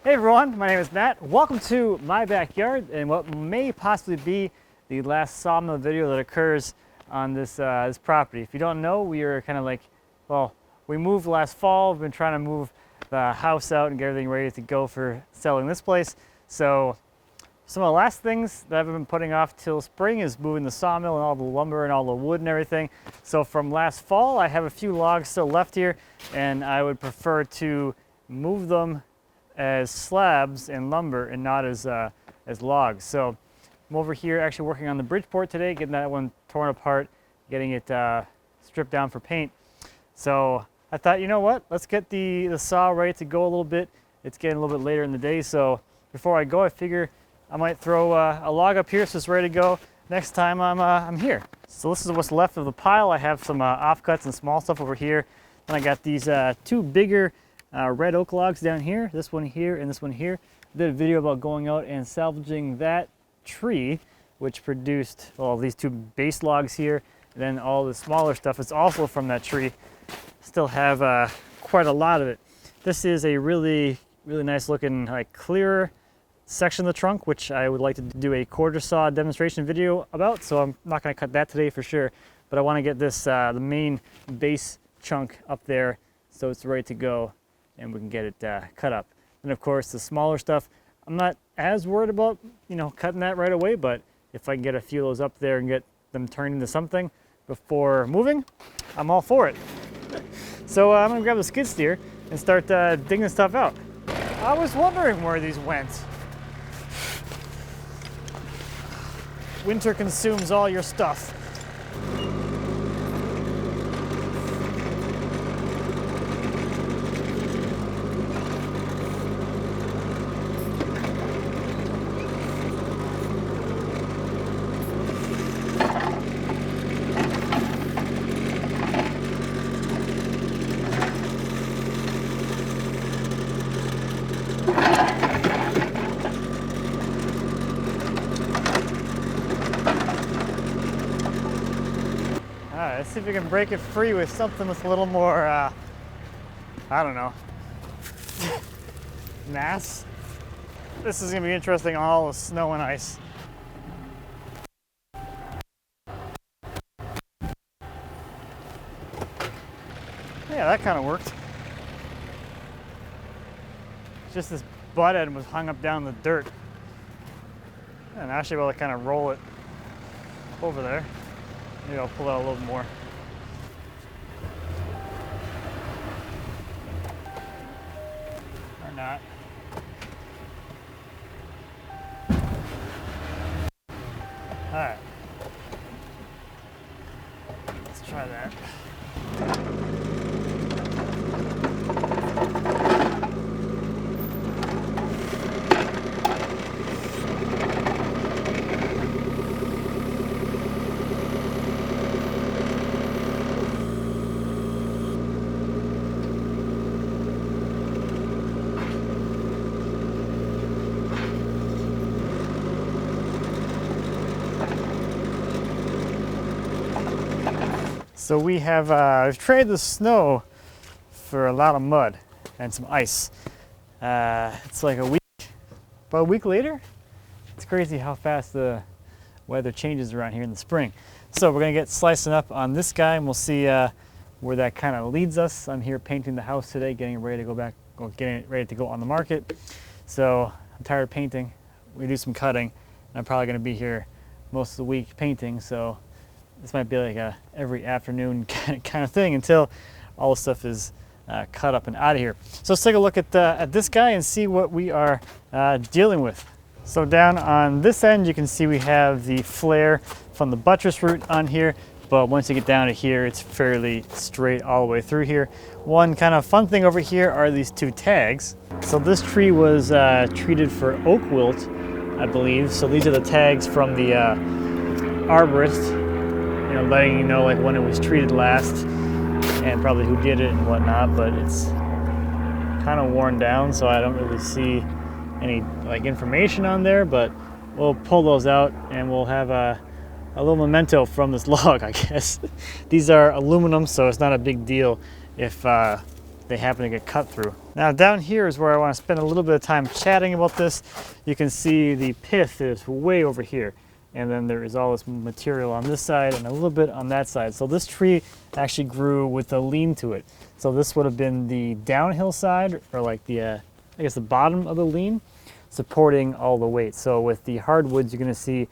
Hey everyone, my name is Matt. Welcome to my backyard and what may possibly be the last sawmill video that occurs on this property. If you don't know, we are kind of like, well, we moved last fall. We've been trying to move the house out and get everything ready to go for selling this place. So some of the last things that I've been putting off till spring is moving the sawmill and all the lumber and all the wood and everything. So from last fall, I have a few logs still left here, and I would prefer to move them as slabs and lumber and not as logs. So I'm over here actually working on the Bridgeport today, getting that one torn apart, getting it stripped down for paint. So I thought, you know what, let's get the saw ready to go a little bit. It's getting a little bit later in the day, so before I go, I figure I might throw a log up here so it's ready to go next time I'm here. So this is what's left of the pile. I have some offcuts and small stuff over here. Then I got these two bigger red oak logs down here, this one here and this one here. I did a video about going out and salvaging that tree, which produced, well, these two base logs here, and then all the smaller stuff is also from that tree. Still have quite a lot of it. This is a really nice looking, like, clearer section of the trunk, which I would like to do a quarter saw demonstration video about, so I'm not going to cut that today for sure, but I want to get this the main base chunk up there so it's ready to go and we can get it cut up. And of course the smaller stuff, I'm not as worried about, you know, cutting that right away, but if I can get a few of those up there and get them turned into something before moving, I'm all for it. So I'm gonna grab the skid steer and start digging stuff out. I was wondering where these went. Winter consumes all your stuff. Alright, let's see if we can break it free with something with a little more, I don't know, mass. This is going to be interesting on all the snow and ice. Yeah, that kind of worked. Just this butt end was hung up down in the dirt. And I should be able to kind of roll it over there. Maybe I'll pull out a little more. Or not. Alright. Let's try that. So we have we've traded the snow for a lot of mud and some ice. It's like about a week later. It's crazy how fast the weather changes around here in the spring. So we're gonna get slicing up on this guy, and we'll see where that kind of leads us. I'm here painting the house today, getting it ready to go back, or getting it ready to go on the market. So I'm tired of painting. We do some cutting, and I'm probably gonna be here most of the week painting. So this might be like a every afternoon kind of thing until all the stuff is cut up and out of here. So let's take a look at this guy and see what we are dealing with. So down on this end, you can see we have the flare from the buttress root on here, but once you get down to here, it's fairly straight all the way through here. One kind of fun thing over here are these two tags. So this tree was treated for oak wilt, I believe. So these are the tags from the arborist, you know, letting you know like when it was treated last and probably who did it and whatnot, but it's kind of worn down, so I don't really see any like information on there, but we'll pull those out and we'll have a little memento from this log, I guess. These are aluminum, so it's not a big deal if they happen to get cut through. Now down here is where I want to spend a little bit of time chatting about this. You can see the pith is way over here. And then there is all this material on this side and a little bit on that side. So this tree actually grew with a lean to it. So this would have been the downhill side, or like the, I guess the bottom of the lean, supporting all the weight. So with the hardwoods, you're gonna see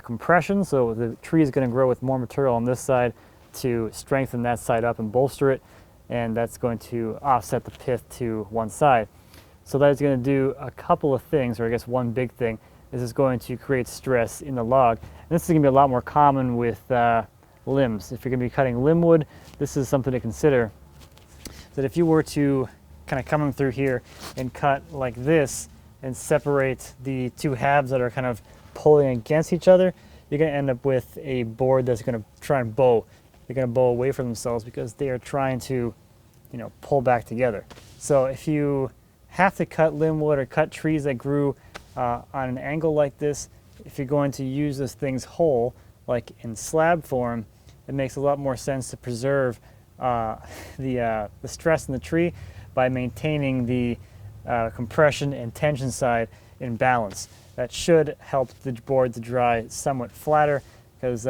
compression. So the tree is gonna grow with more material on this side to strengthen that side up and bolster it. And that's going to offset the pith to one side. So that's going to do a couple of things, or I guess one big thing, is it's going to create stress in the log. And this is going to be a lot more common with limbs. If you're going to be cutting limb wood, this is something to consider. That if you were to kind of come through here and cut like this and separate the two halves that are kind of pulling against each other, you're going to end up with a board that's going to try and bow. They're going to bow away from themselves because they are trying to, pull back together. So if you have to cut limb wood or cut trees that grew on an angle like this, if you're going to use those things whole, like in slab form, it makes a lot more sense to preserve the stress in the tree by maintaining the compression and tension side in balance. That should help the board to dry somewhat flatter, because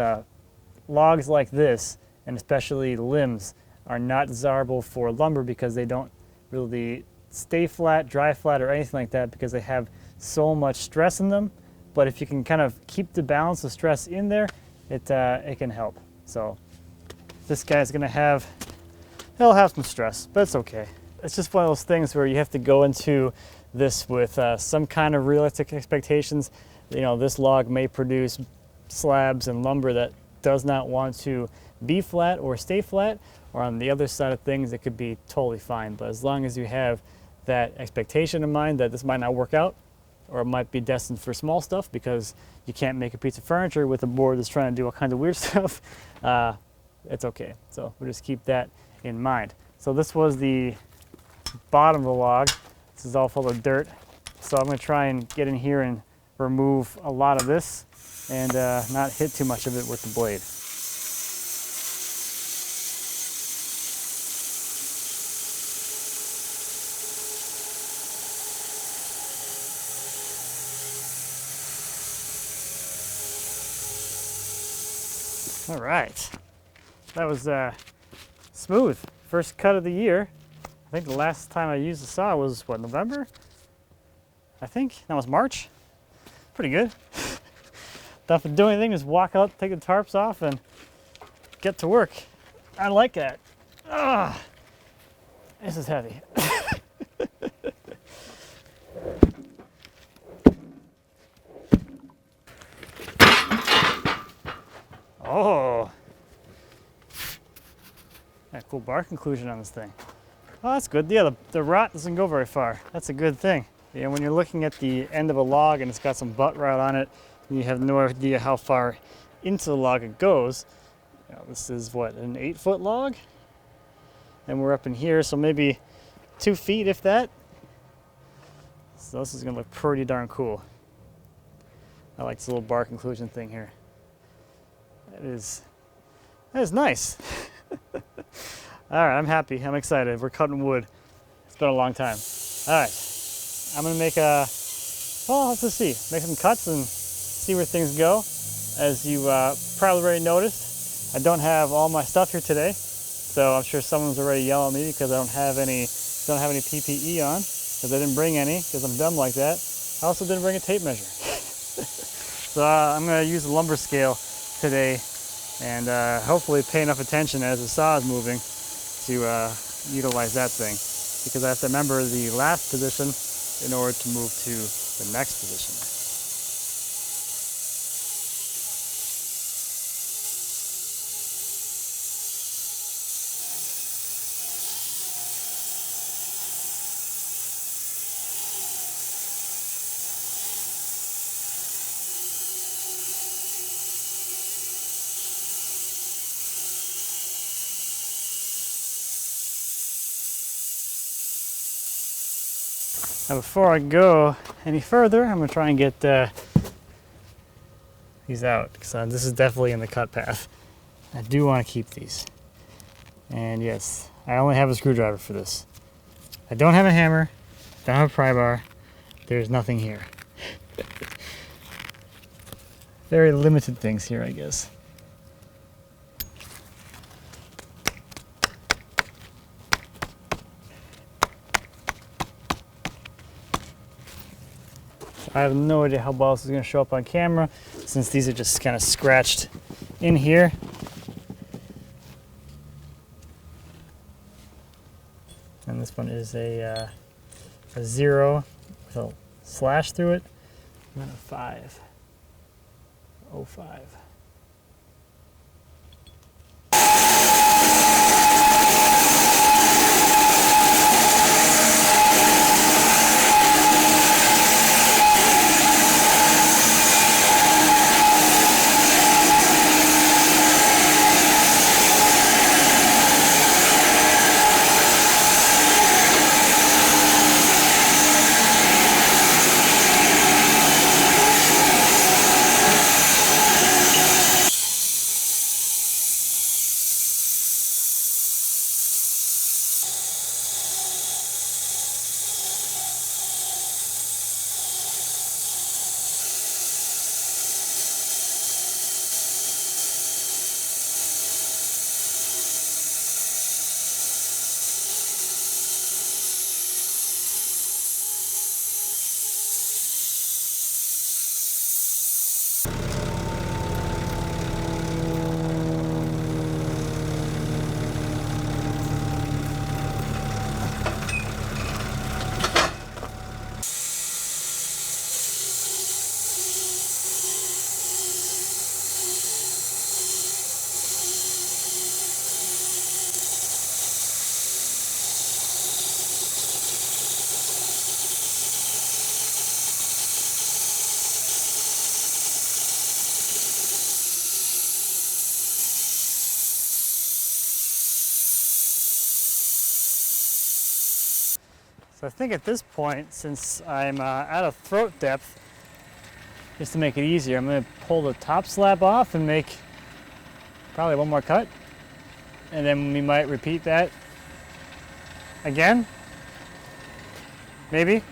logs like this, and especially limbs, are not desirable for lumber because they don't really stay flat, dry flat, or anything like that, because they have so much stress in them. But if you can kind of keep the balance of stress in there, it can help. So this guy's gonna he'll have some stress, but it's okay. It's just one of those things where you have to go into this with some kind of realistic expectations. This log may produce slabs and lumber that does not want to be flat or stay flat, or on the other side of things, it could be totally fine. But as long as you have that expectation in mind that this might not work out, or it might be destined for small stuff because you can't make a piece of furniture with a board that's trying to do all kinds of weird stuff, it's okay. So we'll just keep that in mind. So this was the bottom of the log. This is all full of dirt. So I'm going to try and get in here and remove a lot of this and not hit too much of it with the blade. All right, that was smooth. First cut of the year. I think the last time I used the saw was, what, November? I think, that was March. Pretty good. Don't have to do anything, just walk out, take the tarps off, and get to work. I like that. Ah, this is heavy. Oh, that cool bar conclusion on this thing. Oh, that's good. Yeah, the rot doesn't go very far. That's a good thing. Yeah, when you're looking at the end of a log and it's got some butt rot on it, and you have no idea how far into the log it goes. This is what, an 8-foot log? And we're up in here, so maybe 2 feet, if that. So this is gonna look pretty darn cool. I like this little bar conclusion thing here. That is nice. All right, I'm happy. I'm excited. We're cutting wood. It's been a long time. All right, I'm gonna make let's just see. Make some cuts and see where things go. As you probably already noticed, I don't have all my stuff here today, so I'm sure someone's already yelling at me because I don't have any PPE on, because I didn't bring any, because I'm dumb like that. I also didn't bring a tape measure. So I'm gonna use a lumber scale today, and hopefully pay enough attention as the saw is moving to utilize that thing, because I have to remember the last position in order to move to the next position. Now before I go any further, I'm going to try and get these out, because this is definitely in the cut path. I do want to keep these. And yes, I only have a screwdriver for this. I don't have a hammer, don't have a pry bar, there's nothing here. Very limited things here, I guess. I have no idea how well this is going to show up on camera since these are just kind of scratched in here. And this one is a 0 with a slash through it, and then a 5. 05. So I think at this point, since I'm out of throat depth, just to make it easier, I'm going to pull the top slab off and make probably one more cut. And then we might repeat that again. Maybe.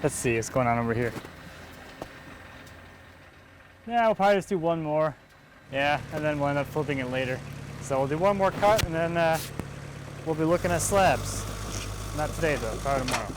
Let's see what's going on over here. Yeah, we'll probably just do one more. Yeah, and then we'll end up flipping it later. So we'll do one more cut and then we'll be looking at slabs. Not today though, probably tomorrow.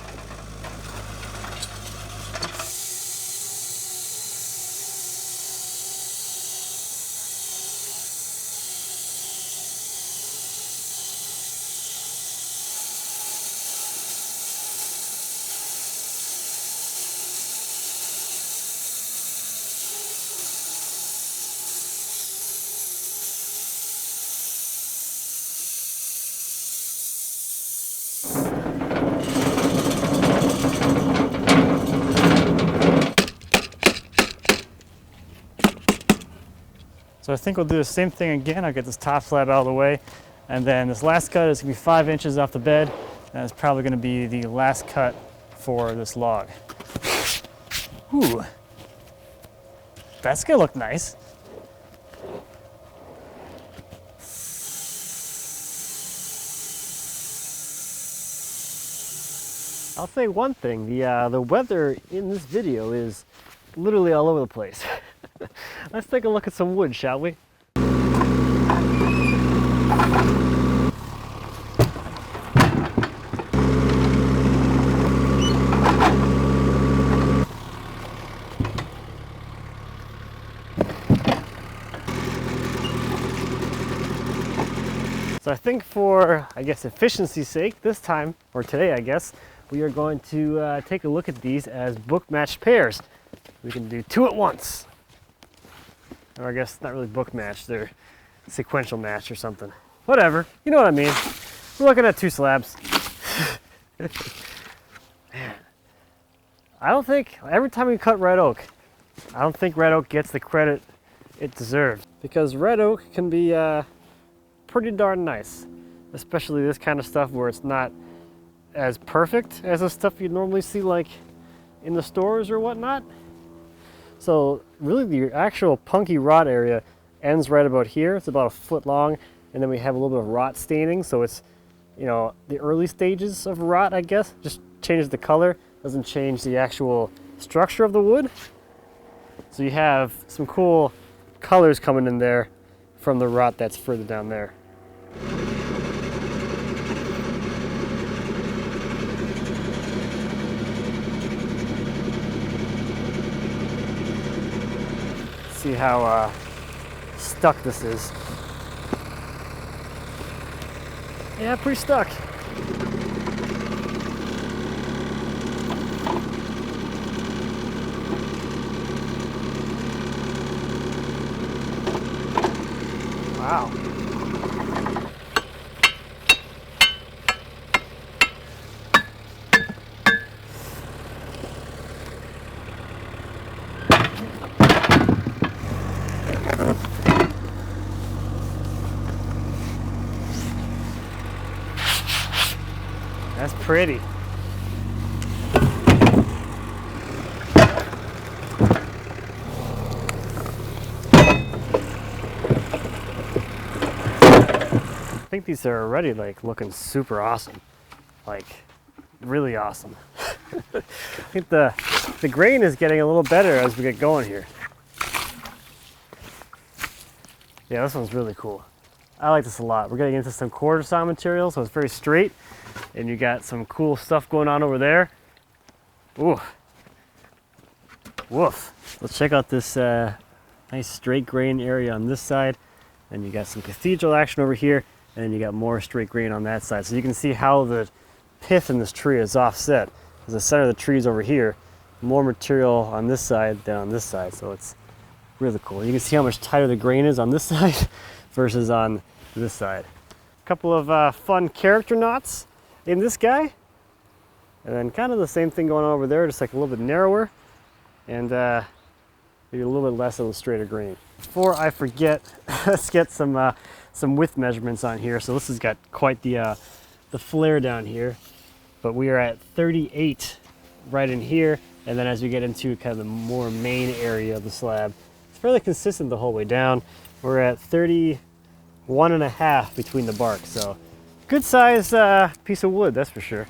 So I think we'll do the same thing again. I'll get this top slab out of the way. And then this last cut is gonna be 5 inches off the bed. And it's probably gonna be the last cut for this log. Ooh, that's gonna look nice. I'll say one thing, the weather in this video is literally all over the place. Let's take a look at some wood, shall we? So I think for, I guess, efficiency's sake, this time, or today, I guess, we are going to take a look at these as book matched pairs. We can do 2 at once. Or I guess not really book matched, they're sequential match or something. Whatever, you know what I mean. We're looking at 2 slabs. Man, I don't think, every time we cut red oak, I don't think red oak gets the credit it deserves. Because red oak can be pretty darn nice. Especially this kind of stuff where it's not as perfect as the stuff you'd normally see like in the stores or whatnot. So really the actual punky rot area ends right about here. It's about a foot long, and then we have a little bit of rot staining, so it's you know, the early stages of rot, I guess. Just changes the color, doesn't change the actual structure of the wood. So you have some cool colors coming in there from the rot that's further down there. See how stuck this is. Yeah, pretty stuck. Wow. That's pretty. I think these are already like looking super awesome. Like really awesome. I think the grain is getting a little better as we get going here. Yeah, this one's really cool. I like this a lot. We're getting into some quarter saw material, so it's very straight. And you got some cool stuff going on over there. Ooh. Woof. Let's check out this nice straight grain area on this side. And you got some cathedral action over here. And then you got more straight grain on that side. So you can see how the pith in this tree is offset. Because the center of the tree is over here. More material on this side than on this side. So it's really cool. You can see how much tighter the grain is on this side versus on this side. A couple of fun character knots in this guy, and then kind of the same thing going on over there, just like a little bit narrower and maybe a little bit less of a straighter grain. Before I forget, let's get some width measurements on here. So this has got quite the flare down here, but we are at 38 right in here, and then as we get into kind of the more main area of the slab, it's fairly consistent the whole way down. We're at 31.5 between the bark, so good size piece of wood, that's for sure.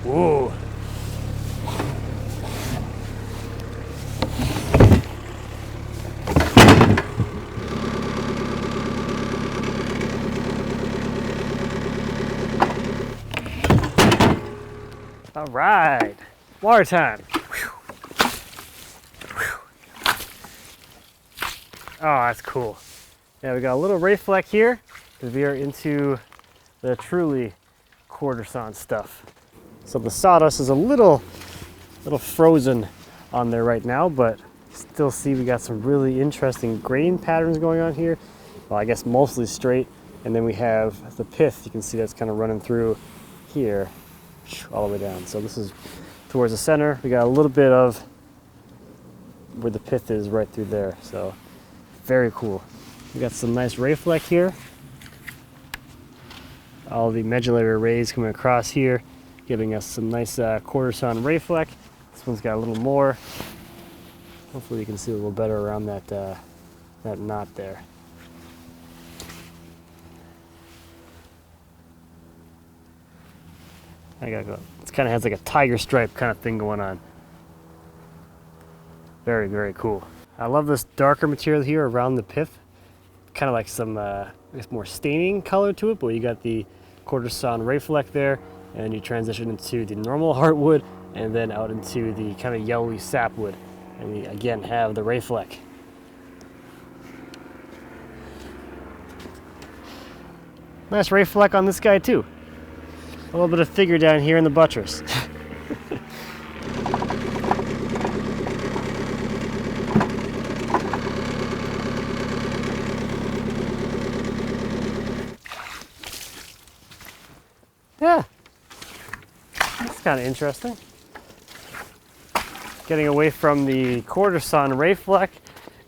Whoa. All right, water time. Oh, that's cool. Yeah, we got a little ray fleck here because we are into the truly quarter sawn stuff. So the sawdust is a little frozen on there right now, but still see we got some really interesting grain patterns going on here. Well, I guess mostly straight. And then we have the pith. You can see that's kind of running through here all the way down. So this is towards the center. We got a little bit of where the pith is right through there. So very cool. We got some nice ray fleck here. All the medullary rays coming across here, giving us some nice quarter sawn ray fleck. This one's got a little more. Hopefully you can see a little better around that that knot there. I gotta go. It kind of has like a tiger stripe kind of thing going on. Very, very cool. I love this darker material here around the pith. Kind of like some, I guess, more staining color to it, but you got the quarter sawn ray fleck there, and you transition into the normal heartwood, and then out into the kind of yellowy sapwood. And we again have the ray fleck. Nice ray fleck on this guy too. A little bit of figure down here in the buttress. Yeah, that's kind of interesting. Getting away from the quarter sawn ray fleck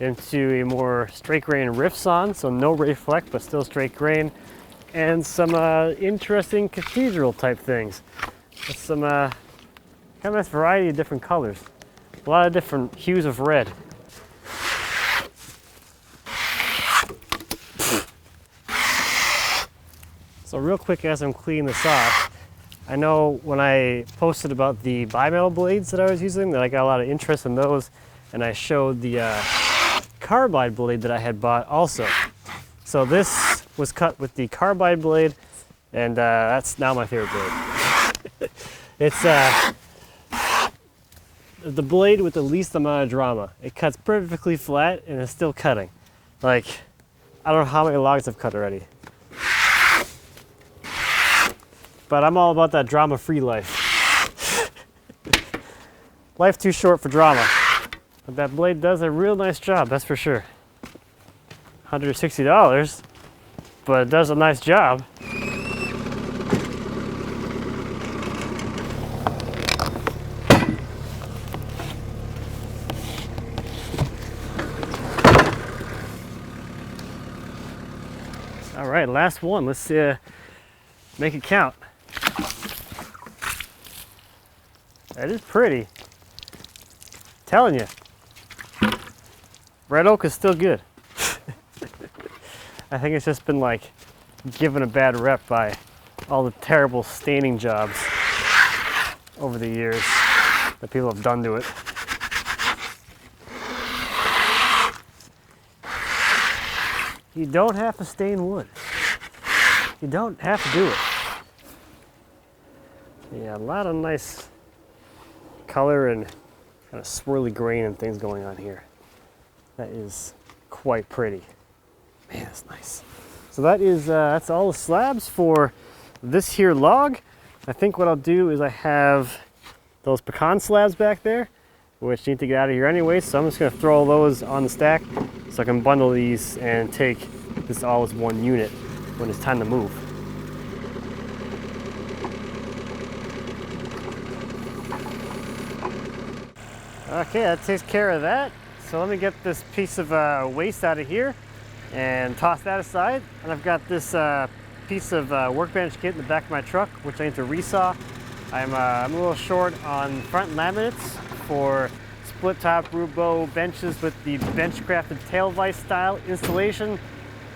into a more straight grain rift sawn, so no ray fleck but still straight grain, and some interesting cathedral type things. With some kind of nice variety of different colors. A lot of different hues of red. So real quick as I'm cleaning this off, I know when I posted about the bimetal blades that I was using, that I got a lot of interest in those, and I showed the carbide blade that I had bought also. So this was cut with the carbide blade, and that's now my favorite blade. It's the blade with the least amount of drama. It cuts perfectly flat and it's still cutting. Like, I don't know how many logs I've cut already. But I'm all about that drama-free life. Life too short for drama. But that blade does a real nice job, that's for sure. $160, but it does a nice job. All right, last one. Let's make it count. That is pretty. Telling you, red oak is still good. I think it's just been like given a bad rep by all the terrible staining jobs over the years that people have done to it. You don't have to stain wood. You don't have to do it. Yeah, a lot of nice color and kind of swirly grain and things going on here. That is quite pretty. Man, that's nice. So that is that's all the slabs for this here log. I think what I'll do is I have those pecan slabs back there, which need to get out of here anyway, so I'm just going to throw all those on the stack so I can bundle these and take this all as one unit when it's time to move. Okay, that takes care of that. So let me get this piece of waste out of here and toss that aside. And I've got this piece of workbench kit in the back of my truck, which I need to resaw. I'm a little short on front laminates for split top Rubo benches with the bench crafted tail vise style installation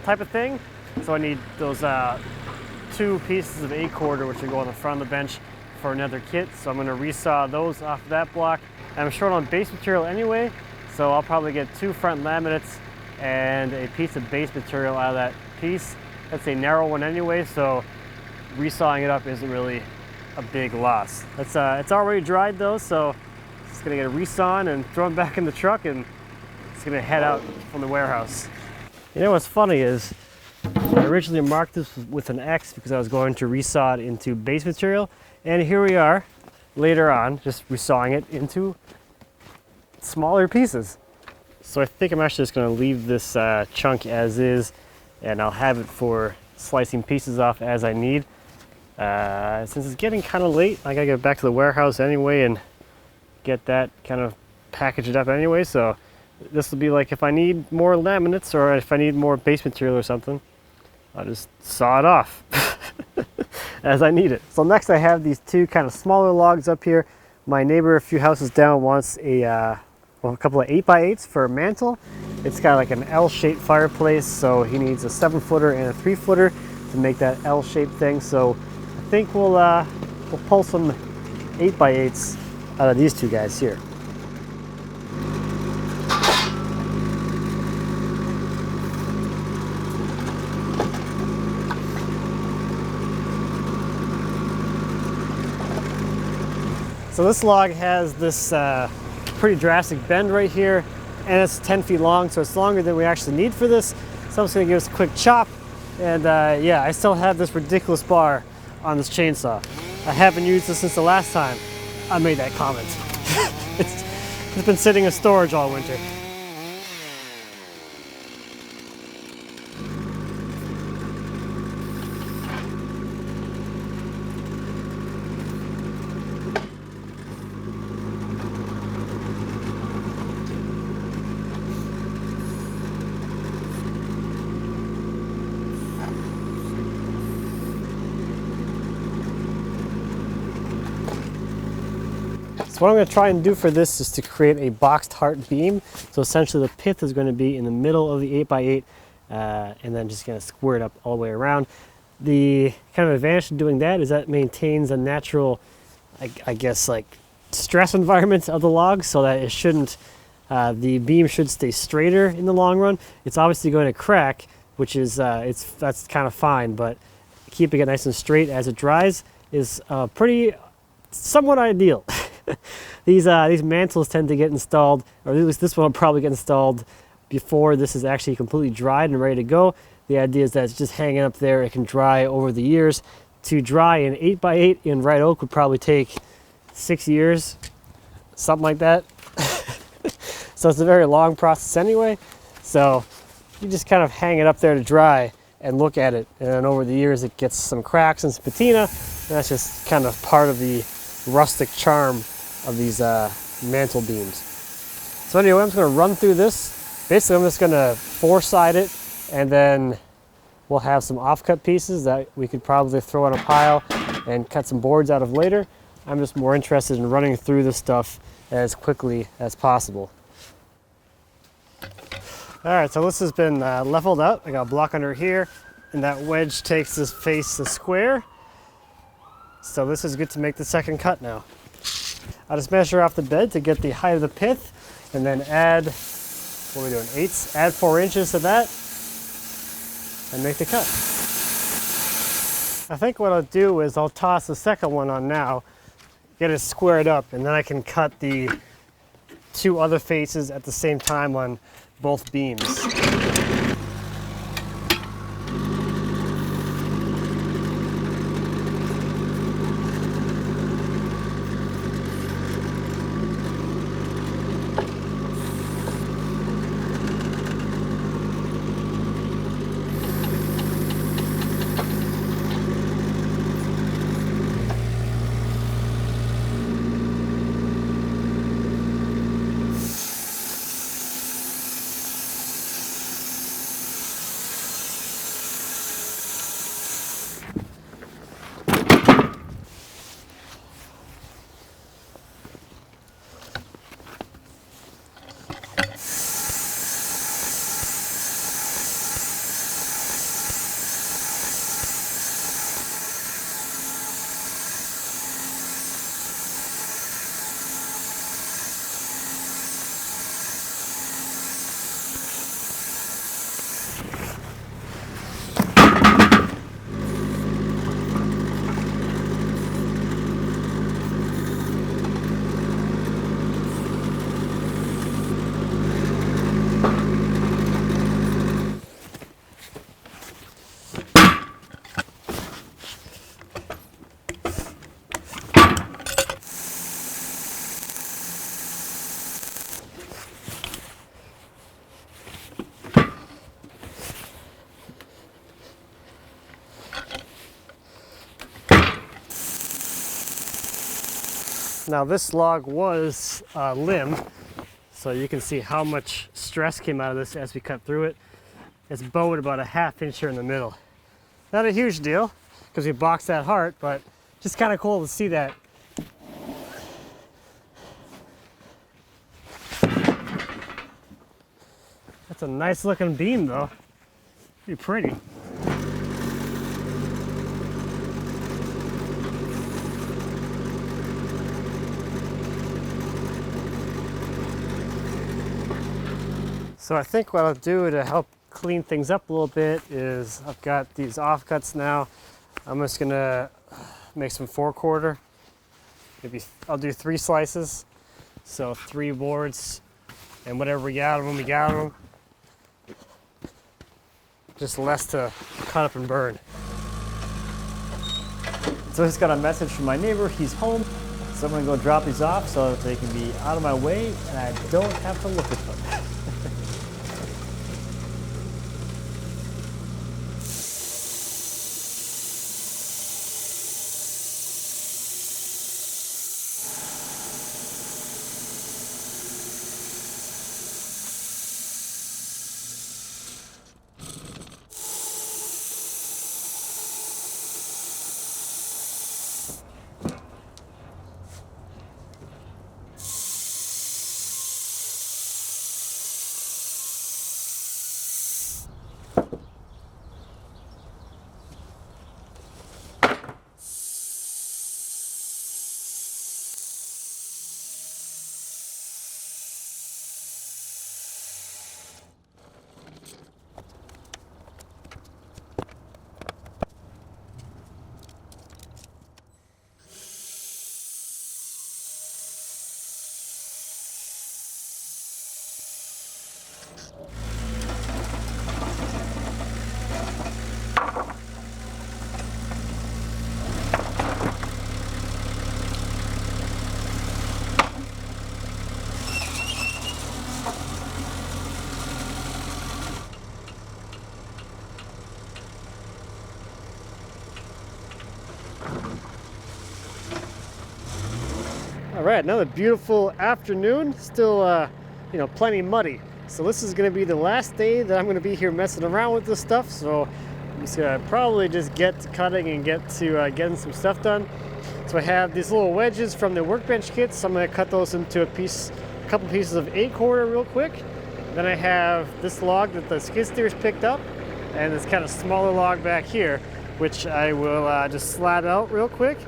type of thing. So I need those 2 pieces of 8-quarter which will go on the front of the bench for another kit. So I'm going to resaw those off of that block. I'm short on base material anyway, so I'll probably get 2 front laminates and a piece of base material out of that piece. That's a narrow one anyway, so resawing it up isn't really a big loss. It's already dried though, so it's gonna get a resawn and thrown back in the truck, and it's gonna head out from the warehouse. You know what's funny is I originally marked this with an X because I was going to resaw it into base material, and here we are later on just resawing it into smaller pieces. So I think I'm actually just going to leave this chunk as is, and I'll have it for slicing pieces off as I need. Since it's getting kind of late, I gotta get back to the warehouse anyway and get that kind of packaged up anyway, so this will be like if I need more laminates or if I need more base material or something, I'll just saw it off as I need it. So next I have these 2 kind of smaller logs up here. My neighbor a few houses down wants a couple of 8x8s for a mantle. It's got like an L-shaped fireplace, so he needs a 7-footer and a 3-footer to make that L-shaped thing. So I think we'll pull some 8x8s out of these 2 guys here. So this log has this pretty drastic bend right here, and it's 10 feet long, so it's longer than we actually need for this. So I'm just gonna give us a quick chop, and yeah, I still have this ridiculous bar on this chainsaw. I haven't used this since the last time I made that comment. It's been sitting in storage all winter. So what I'm going to try and do for this is to create a boxed heart beam. So essentially the pith is going to be in the middle of the 8x8 and then just going to square it up all the way around. The kind of advantage of doing that is that it maintains a natural, I guess, like stress environment of the log, so that it shouldn't, the beam should stay straighter in the long run. It's obviously going to crack, which is, that's kind of fine, but keeping it nice and straight as it dries is pretty, somewhat ideal. These mantles tend to get installed, or at least this one will probably get installed before this is actually completely dried and ready to go. The idea is that it's just hanging up there. It can dry over the years. To dry an 8x8 in red oak would probably take 6 years, something like that. So it's a very long process anyway. So you just kind of hang it up there to dry and look at it. And then over the years, it gets some cracks and some patina. And that's just kind of part of the rustic charm of these mantle beams. So anyway, I'm just going to run through this. Basically, I'm just going to four-side it, and then we'll have some offcut pieces that we could probably throw in a pile and cut some boards out of later. I'm just more interested in running through this stuff as quickly as possible. All right, so this has been leveled up. I got a block under here, and that wedge takes this face the square. So this is good to make the second cut now. I'll just measure off the bed to get the height of the pith, and then add, what are we doing, 8ths? Add 4 inches to that, and make the cut. I think what I'll do is I'll toss the second one on now, get it squared up, and then I can cut the 2 other faces at the same time on both beams. Now this log was limb, so you can see how much stress came out of this as we cut through it. It's bowed about a ½ inch here in the middle. Not a huge deal, because we boxed that heart, but just kind of cool to see that. That's a nice looking beam though. Pretty pretty. So I think what I'll do to help clean things up a little bit is I've got these offcuts now. I'm just gonna make some 4/4. Maybe I'll do 3 slices. So 3 boards and whatever we got when we got them. Just less to cut up and burn. So I just got a message from my neighbor. He's home. So I'm gonna go drop these off so that they can be out of my way and I don't have to look at them. right, another beautiful afternoon. Still, you know, plenty muddy. So this is going to be the last day that I'm going to be here messing around with this stuff. So I'm just going to probably just get to cutting and get to getting some stuff done. So I have these little wedges from the workbench kits. So I'm going to cut those into a couple pieces of 8-quarter real quick. Then I have this log that the skid steers picked up, and this kind of smaller log back here, which I will just slat out real quick.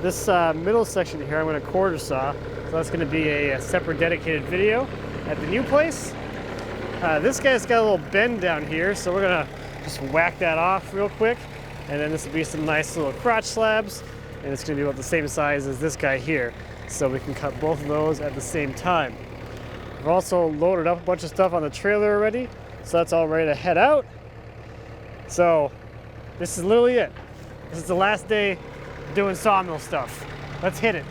This middle section here I'm going to quarter saw, so that's going to be a separate dedicated video at the new place. This guy's got a little bend down here, so we're going to just whack that off real quick, and then this will be some nice little crotch slabs, and it's going to be about the same size as this guy here, so we can cut both of those at the same time. I've also loaded up a bunch of stuff on the trailer already, so that's all ready to head out. So this is literally it. This is the last day doing sawmill stuff. Let's hit it.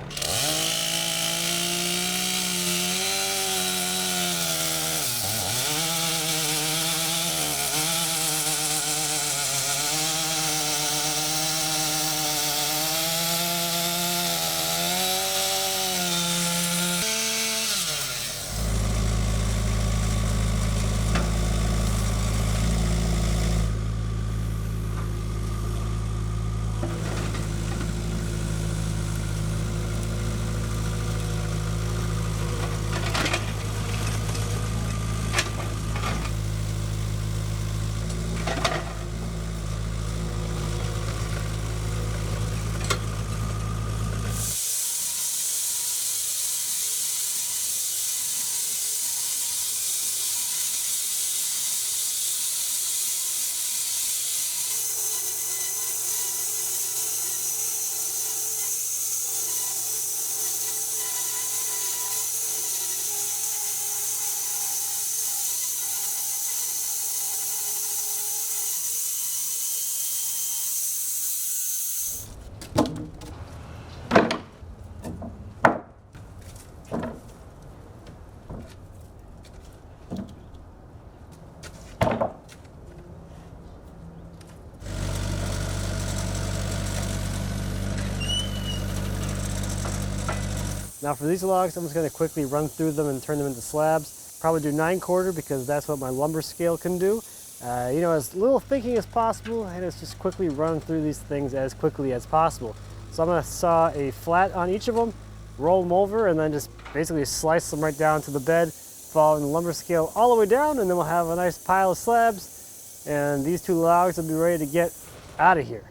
Now for these logs, I'm just going to quickly run through them and turn them into slabs. Probably do 9-quarter because that's what my lumber scale can do. You know, as little thinking as possible, and it's just quickly run through these things as quickly as possible. So I'm going to saw a flat on each of them, roll them over, and then just basically slice them right down to the bed, following the lumber scale all the way down, and then we'll have a nice pile of slabs, and these 2 logs will be ready to get out of here.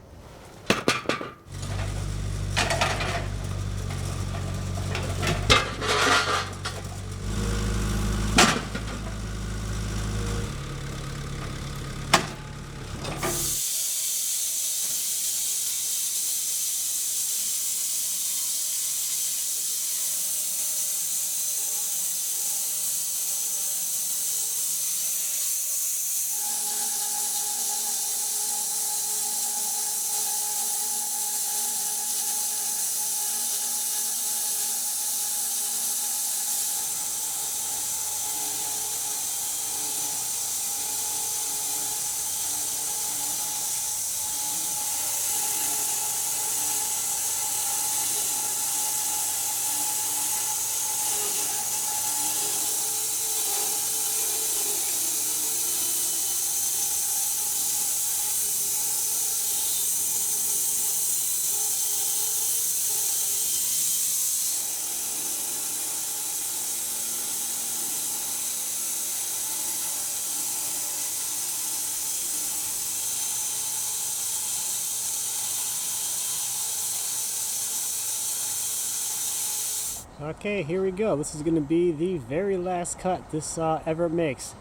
Okay, here we go. This is going to be the very last cut this saw ever makes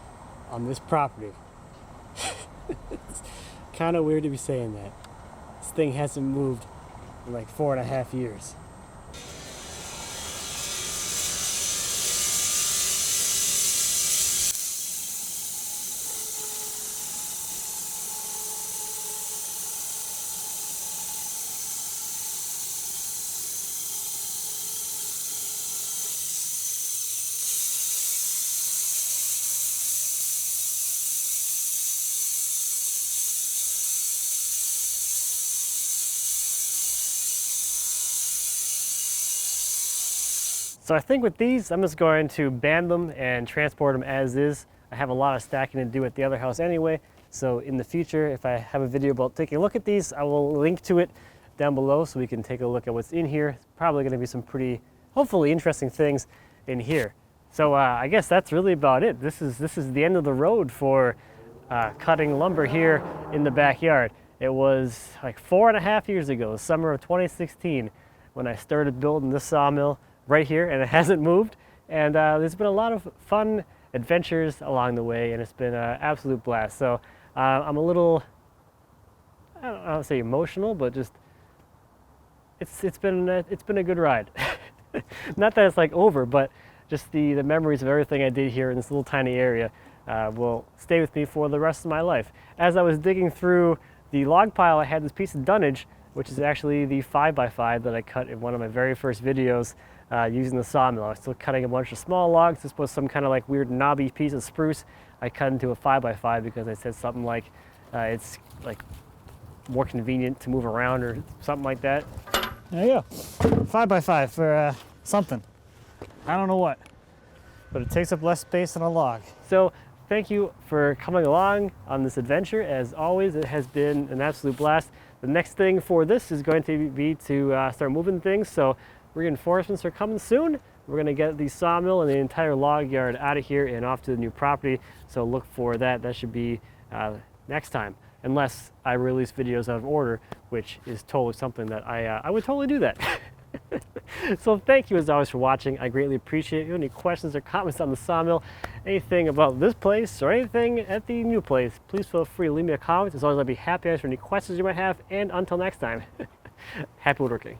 on this property. It's kind of weird to be saying that. This thing hasn't moved in like 4.5 years. So I think with these, I'm just going to band them and transport them as is. I have a lot of stacking to do at the other house anyway, so in the future, if I have a video about taking a look at these, I will link to it down below so we can take a look at what's in here. It's probably gonna be some pretty, hopefully interesting things in here. So I guess that's really about it. This is the end of the road for cutting lumber here in the backyard. It was like 4.5 years ago, summer of 2016, when I started building this sawmill right here, and it hasn't moved. And there's been a lot of fun adventures along the way, and it's been an absolute blast. So I'm a little, I don't want to say emotional, but just it's been a good ride. Not that it's like over, but just the memories of everything I did here in this little tiny area will stay with me for the rest of my life. As I was digging through the log pile, I had this piece of dunnage, which is actually the 5x5 that I cut in one of my very first videos using the sawmill. I was still cutting a bunch of small logs. This was some kind of like weird knobby piece of spruce. I cut into a 5x5 because I said something like it's like more convenient to move around or something like that. There you go. 5x5 for something. I don't know what, but it takes up less space than a log. So thank you for coming along on this adventure. As always, it has been an absolute blast. The next thing for this is going to be to start moving things. So reinforcements are coming soon. We're going to get the sawmill and the entire log yard out of here and off to the new property. So look for that. That should be next time, unless I release videos out of order, which is totally something that I would totally do that. So thank you as always for watching. I greatly appreciate you. Any questions or comments on the sawmill, anything about this place or anything at the new place, please feel free to leave me a comment. As always, I'd be happy to answer any questions you might have. And until next time, happy woodworking.